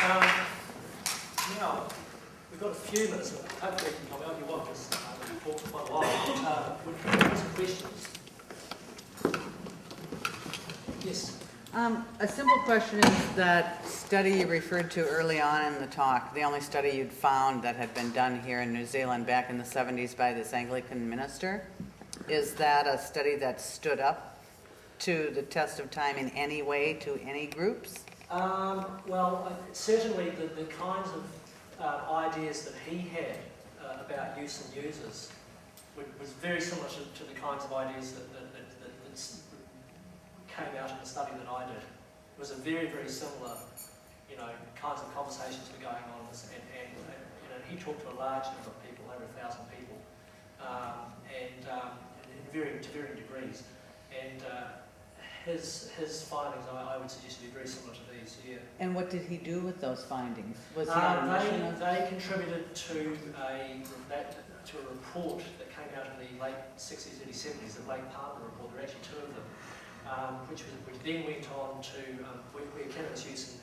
Now, we've got a few minutes, but hopefully you can help me out. You want this we've talked for quite a while. Would you have some questions? Yes. A simple question is that study you referred to early on in the talk, the only study you'd found that had been done here in New Zealand back in the 70s by this Anglican minister. Is that a study that stood up to the test of time in any way to any groups? Well, certainly the kinds of ideas that he had about use and users was very similar to the kinds of ideas that came out in the study that I did. It was a very, very similar, kinds of conversations were going on, and he talked to a large number of people, over 1,000 people, to varying degrees. And his findings, I would suggest, to be very similar to these here. And what did he do with those findings? Was he on a mission of... They contributed to a report that came out in the late 60s, early 70s, the Blake Palmer report. There are actually two of them, which then went on to where cannabis use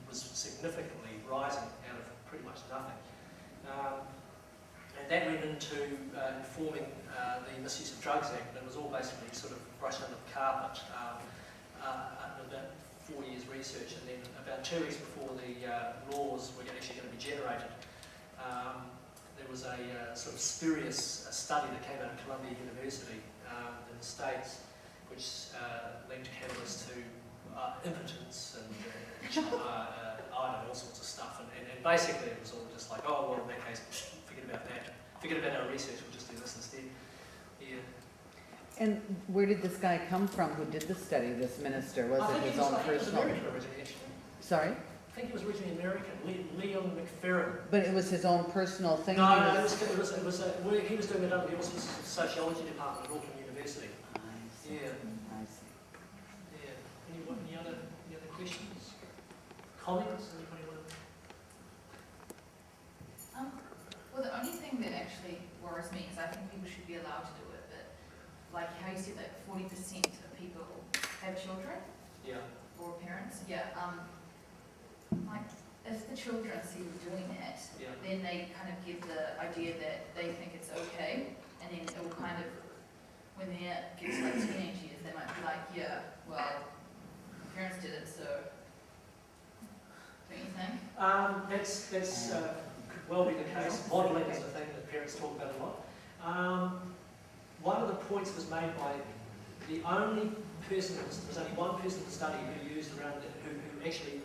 was significantly rising out of pretty much nothing. And that went into informing the Misuse of Drugs Act, and it was all basically sort of brushed under the carpet. About 4 years research, and then about 2 weeks before the laws were actually going to be generated, there was a sort of spurious study that came out of Columbia University in the States, which linked cannabis to impotence and all sorts of stuff, and basically it was all just like, oh well, in that case, forget about that, forget about our research, we'll just do this instead. Yeah. And where did this guy come from who did the study, this minister? Was it his own personal... American originally, actually. Sorry? I think he was originally American, Leon McFerrin. But it was his own personal thing? No, he was doing it under the auspices of the Sociology Department at Auckland University. I see. Yeah. I see. Yeah. Any other questions? Comments? Anybody want to... Well, the only thing that actually worries me is I think people should be allowed to do it, but like how you said that 40% of people have children? Yeah. Or parents? Yeah. Like, if the children see you doing that, then they kind of give the idea that they think it's okay, and then it will kind of, when they get to like teenage years, they might be like, yeah, well, my parents did it, so, don't you think? That's could well be the case. Modelling is a thing that parents talk about a lot. One of the points was made by the only person, there was only one person in the study who used around it, who actually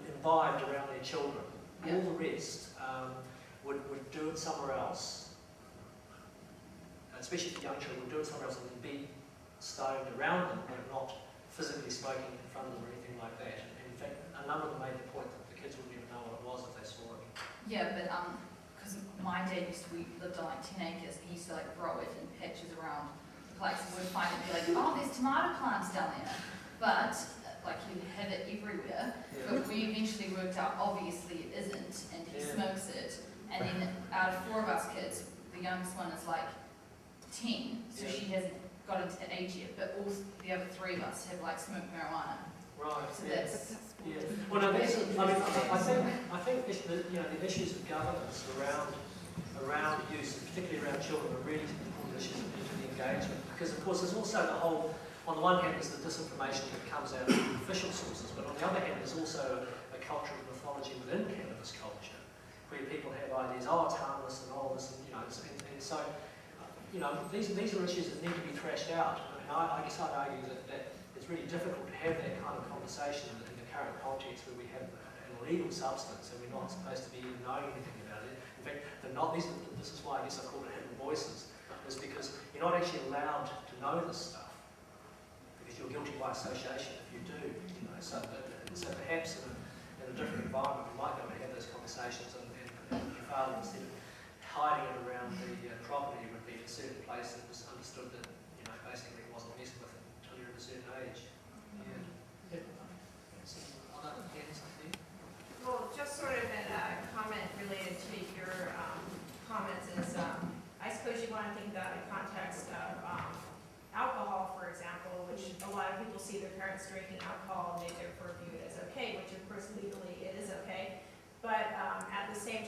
imbibed around their children. All the rest would do it somewhere else, especially for young children, would do it somewhere else and be stoned around them, but not physically smoking in front of them or anything like that. And in fact, a number of them made the point that the kids wouldn't even know what it was if they saw it. Yeah, but because my dad we lived on like 10 acres, he used to like grow it in patches around the place, and we'd find it and be like, oh, there's tomato plants down there. But like he'd have it everywhere, but we eventually worked out obviously it isn't, and he smokes it. And then out of 4 of us kids, the youngest one is like 10, so she hasn't got into the age yet, but all the other 3 of us have like smoked marijuana. Right. So that's... Yeah. Well, no, I think the issues of governance around use, particularly around children, are really important issues of the engagement. Because of course, there's also the whole. On the one hand, there's the disinformation that comes out of official sources, but on the other hand, there's also a culture of mythology within cannabis culture, where people have ideas, oh, it's harmless and all this, and so, these are issues that need to be thrashed out. I guess I'd argue that it's really difficult to have that kind of conversation in the current context where we have an illegal substance and we're not supposed to be even knowing anything about it. In fact, this is why I guess I call it hidden voices, is because you're not actually allowed to know this stuff. You're guilty by association if you do, So perhaps in a different environment, we might be able to have those conversations, and your father, instead of hiding it around the property, would be in a certain place that was understood that, basically it wasn't messed with until you're of a certain age. Well, just sort of a comment related to your comments is, I suppose you want to think about in context of alcohol, for example, which a lot of people see their parents drinking alcohol and they therefore view it as okay, which of course legally it is okay.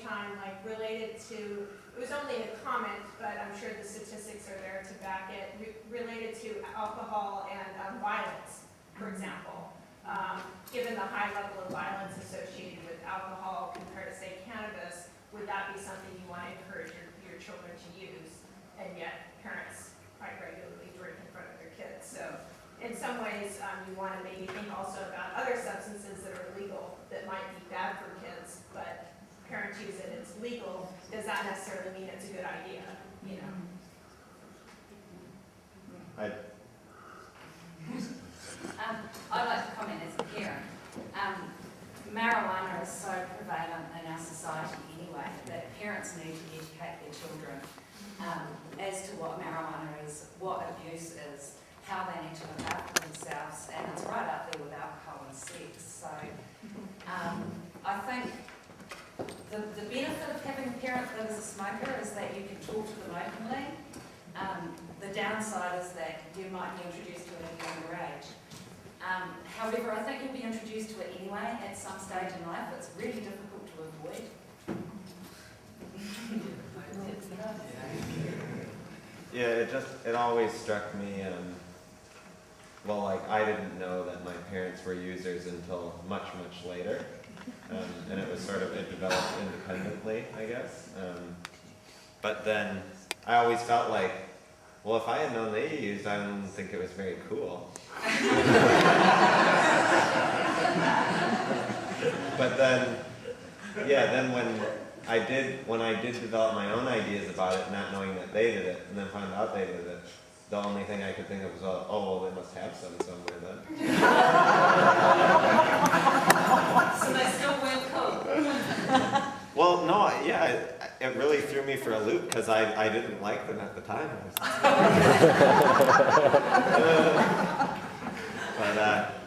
time, like related to, it was only a comment, but I'm sure the statistics are there to back it, related to alcohol and violence, for example. Given the high level of violence associated with alcohol compared to, say, cannabis, would that be something you want to encourage your children to use? And yet parents quite regularly drink in front of their kids. So in some ways, you want to maybe think also about other substances that are legal that might be bad for kids, but parents use it, it's legal. Does that necessarily mean it's a good idea? You know? I'd like to comment as a parent. Marijuana is so prevalent in our society anyway that parents need to educate their children as to what marijuana is, what abuse is, how they need to look after themselves, and it's right up there with alcohol and sex. So I think the benefit of having a parent that is a smoker is that you can talk to them openly. The downside is that you might be introduced to it at a younger age. However, I think you'll be introduced to it anyway at some stage in life. It's really difficult to avoid. Yeah, it always struck me, well, like, I didn't know that my parents were users until much, much later. And it was sort of, it developed independently, I guess. But then I always felt like, well, if I had known they used, I didn't think it was very cool. But then, yeah, then when I did develop my own ideas about it, not knowing that they did it, and then found out they did it, the only thing I could think of was, oh, well, they must have some somewhere then. So they still weren't cool. Well, no, yeah, it really threw me for a loop because I didn't like them at the time.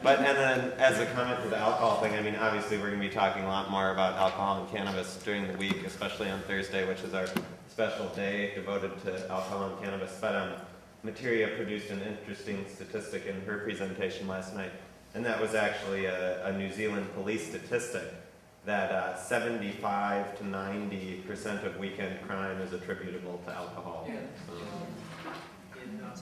But and then as a comment to the alcohol thing, I mean, obviously we're going to be talking a lot more about alcohol and cannabis during the week, especially on Thursday, which is our special day devoted to alcohol and cannabis. But Materia produced an interesting statistic in her presentation last night, and that was actually a New Zealand police statistic that 75 to 90% of weekend crime is attributable to alcohol. Yeah. So. Yeah, no, it's